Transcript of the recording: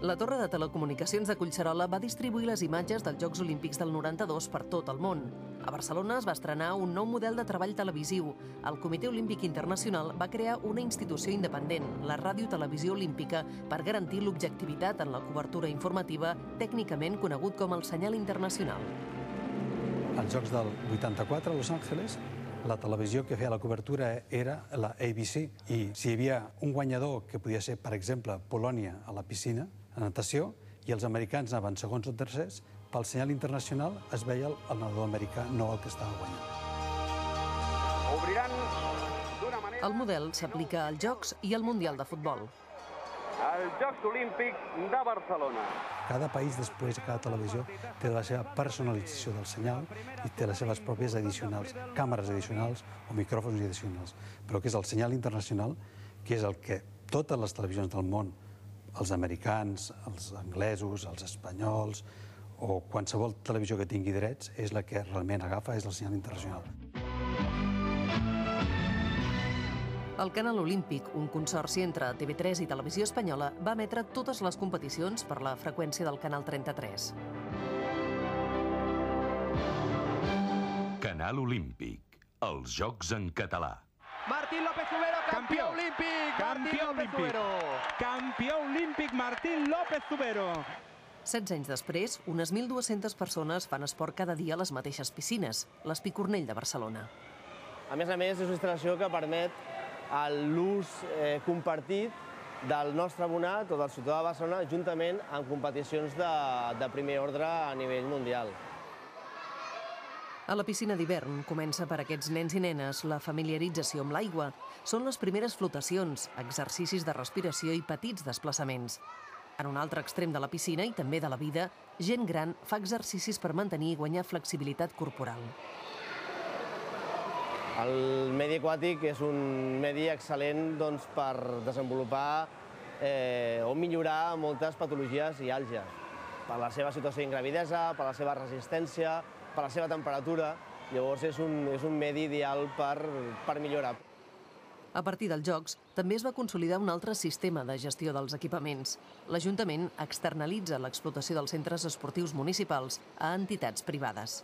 La Torre de Telecomunicacions de Collserola va distribuir les imatges dels Jocs Olímpics del 92 per tot el món. A Barcelona es va estrenar un nou model de treball televisiu. El Comitè Olímpic Internacional va crear una institució independent, la Ràdio Televisió Olímpica, per garantir l'objectivitat en la cobertura informativa, tècnicament conegut com el senyal internacional. Als Jocs del 84 a Los Angeles, la televisió que feia la cobertura era la ABC, i si hi havia un guanyador, que podia ser, per exemple, Polònia a la piscina, a natació, i els americans anaven segons o tercers, pel senyal internacional es veia el nedador americà, no el que estava guanyant. El model s'aplica als Jocs i al Mundial de Futbol. Els Jocs Olímpics de Barcelona. Cada país, després, cada televisió, té la seva personalització del senyal i té les seves pròpies addicionals, càmeres addicionals o micròfons addicionals. Però que és el senyal internacional, que és el que totes les televisions del món, els americans, els anglesos, els espanyols o qualsevol televisió que tingui drets, és la que realment agafa, és el senyal internacional. El Canal Olímpic, un consorci entre TV3 i Televisió Espanyola, va emetre totes les competicions per la freqüència del Canal 33. Canal Olímpic, els Jocs en català. Martín López Zubero, campió olímpic! Campió olímpic Martín López Zubero! 16 anys després, unes 1.200 persones fan esport cada dia a les mateixes piscines, l'Espicornell de Barcelona. A més, és una instal·lació que permet l'ús compartit del nostre abonat o del ciutadà de Barcelona juntament amb competicions de primer ordre a nivell mundial. A la piscina d'hivern comença per aquests nens i nenes la familiarització amb l'aigua. Són les primeres flotacions, exercicis de respiració i petits desplaçaments. En un altre extrem de la piscina i també de la vida, gent gran fa exercicis per mantenir i guanyar flexibilitat corporal. El medi aquàtic és un medi excel·lent per desenvolupar o millorar moltes patologies i àlgies. Per la seva situació d'ingravidesa, per la seva resistència, per la seva temperatura. Llavors és un medi ideal per millorar. A partir dels Jocs, també es va consolidar un altre sistema de gestió dels equipaments. L'Ajuntament externalitza l'explotació dels centres esportius municipals a entitats privades.